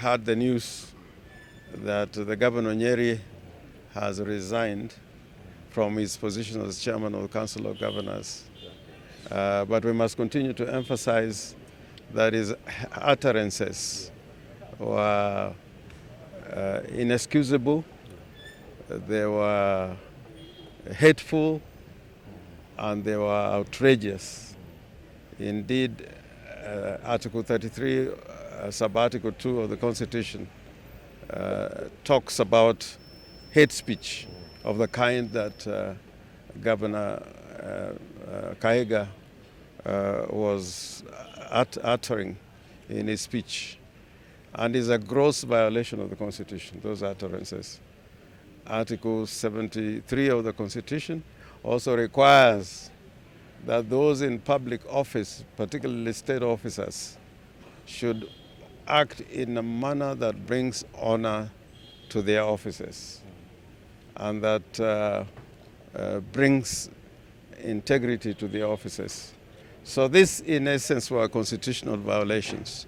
heard the news that the Governor Nyeri has resigned from his position as chairman of the Council of Governors. But we must continue to emphasize that his utterances were inexcusable, they were hateful, and they were outrageous. Indeed, Article 33, Sub-Article 2 of the Constitution talks about hate speech of the kind that Governor Kahiga was uttering in his speech, and is a gross violation of the Constitution, those utterances. Article 73 of the Constitution also requires that those in public office, particularly state officers, should act in a manner that brings honor to their offices and that brings integrity to their offices. So this, in essence, were constitutional violations,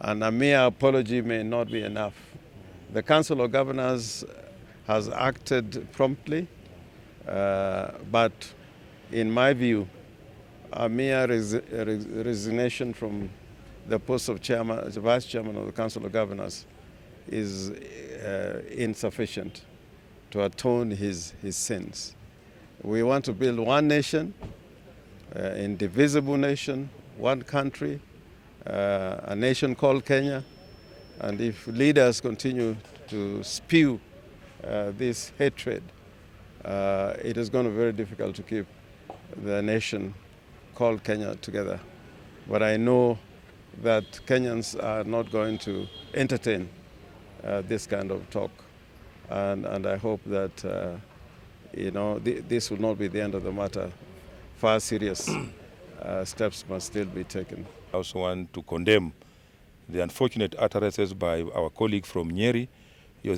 and a mere apology may not be enough. The Council of Governors has acted promptly, but in my view, a mere resignation from the post of chairman, vice chairman of the Council of Governors is insufficient to atone his sins. We want to build one nation, indivisible nation, one country, a nation called Kenya. And if leaders continue to spew this hatred, it is going to be very difficult to keep the nation called Kenya together. But I know that Kenyans are not going to entertain this kind of talk. And I hope that this will not be the end of the matter. Far serious steps must still be taken. I also want to condemn the unfortunate utterances by our colleague from Nyeri.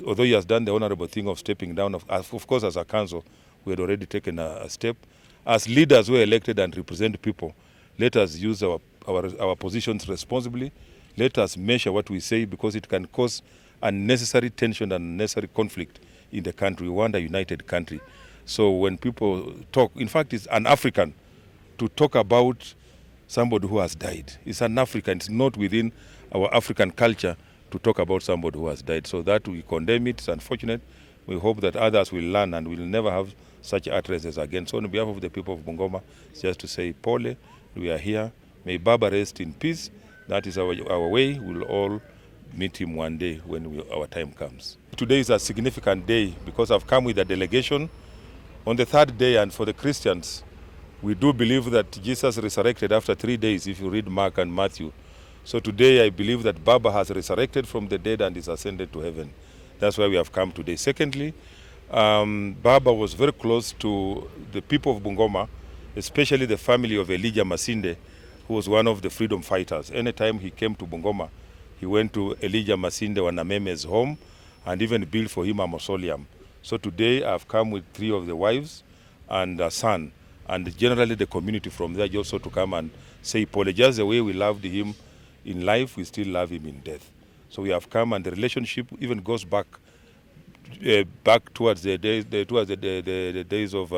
Although he has done the honorable thing of stepping down, of course, as a council, we had already taken a step. As leaders who are elected and represent people, let us use our positions responsibly. Let us measure what we say, because it can cause unnecessary tension and unnecessary conflict in the country. We want a united country. So when people talk, in fact, it's un-African to talk about somebody who has died. It's un-African. It's not within our African culture to talk about somebody who has died. So that we condemn it. It's unfortunate. We hope that others will learn and will never have such utterances again. So on behalf of the people of Bungoma, it's just to say, Pole, we are here. May Baba rest in peace. That is our way. We'll all meet him one day when our time comes. Today is a significant day because I've come with a delegation on the third day, and for the Christians, we do believe that Jesus resurrected after 3 days, if you read Mark and Matthew. So today I believe that Baba has resurrected from the dead and is ascended to heaven. That's why we have come today. Secondly, Baba was very close to the people of Bungoma, especially the family of Elijah Masinde, who was one of the freedom fighters. Anytime he came to Bungoma, he went to Elijah Masinde Wanameme's home and even built for him a mausoleum. So today I've come with 3 of the wives and a son, and generally the community from there also to come and say, Pole, just the way we loved him in life, we still love him in death. So we have come, and the relationship even goes back towards the days of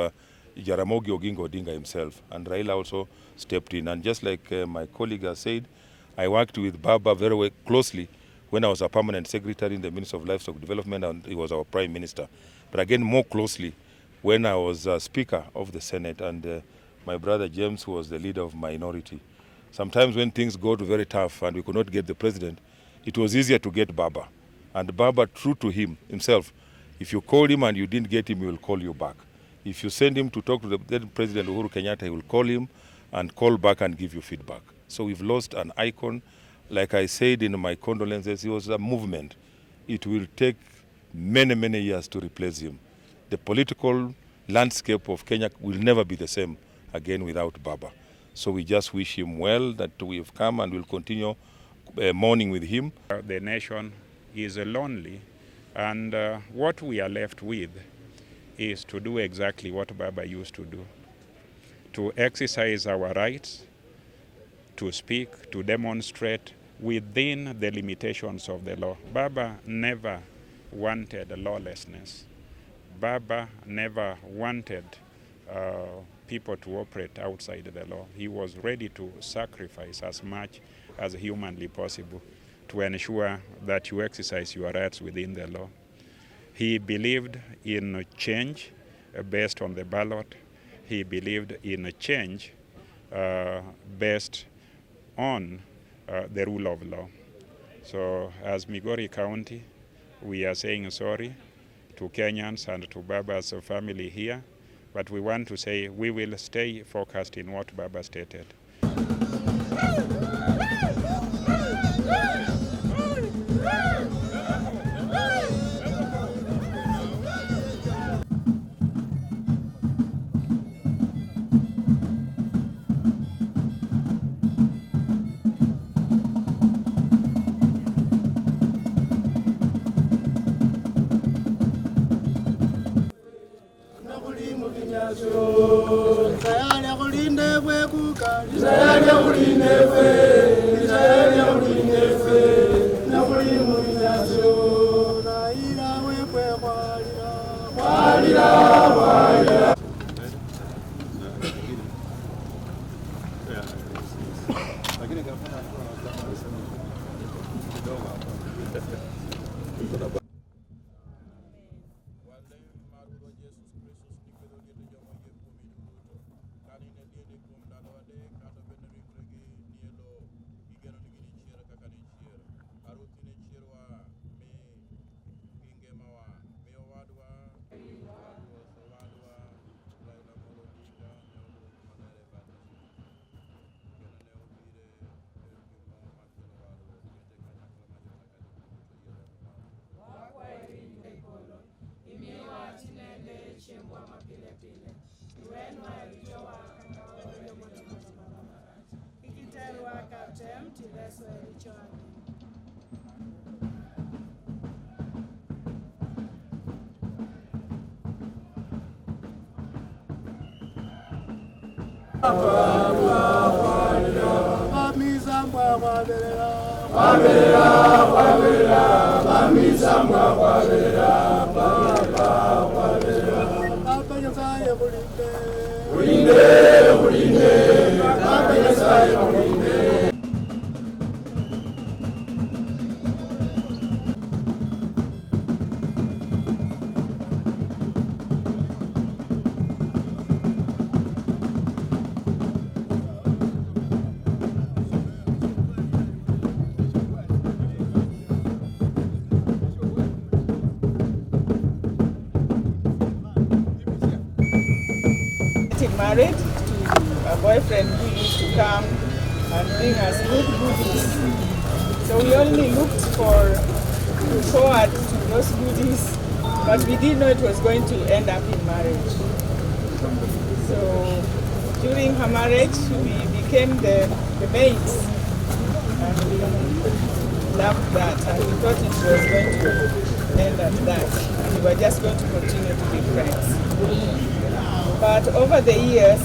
Jaramogi Oginga Odinga himself, and Raila also stepped in. And just like my colleague has said, I worked with Baba very closely when I was a permanent secretary in the Ministry of Livestock Development, and he was our Prime Minister. But again, more closely when I was Speaker of the Senate, and my brother James was the leader of minority. Sometimes when things got very tough and we could not get the president, it was easier to get Baba. And Baba, true to himself, if you called him and you didn't get him, he will call you back. If you send him to talk to the then President Uhuru Kenyatta, he will call him and call back and give you feedback. So we've lost an icon. Like I said in my condolences, it was a movement. It will take many, many years to replace him. The political landscape of Kenya will never be the same again without Baba. So we just wish him well, that we've come and will continue mourning with him. The nation is lonely, and what we are left with is to do exactly what Baba used to do. To exercise our rights, to speak, to demonstrate within the limitations of the law. Baba never wanted lawlessness. Baba never wanted people to operate outside the law. He was ready to sacrifice as much as humanly possible to ensure that you exercise your rights within the law. He believed in change based on the ballot. He believed in a change based on the rule of law. So as Migori County, we are saying sorry to Kenyans and to Baba's family here, but we want to say we will stay focused in what Baba stated. Married to a boyfriend who used to come and bring us good goodies. So we only looked forward to those goodies, but we didn't know it was going to end up in marriage. So during her marriage, we became the maids, and we loved that, and we thought it was going to end at that. We were just going to continue to be friends. But over the years,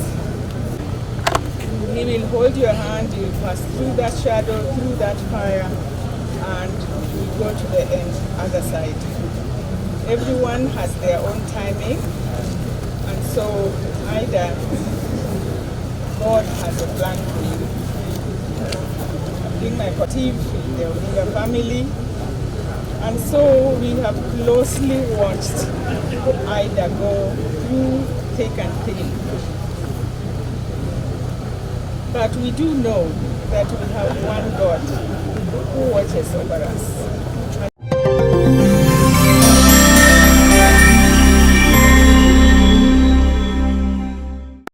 he will hold your hand, you will pass through that shadow, through that fire, and you go to the other side. Everyone has their own timing, and so either God has a plan for you. Being my captive in the Odinga family, and so we have closely watched Ida go through thick and thin. But we do know that we have one God who watches over us.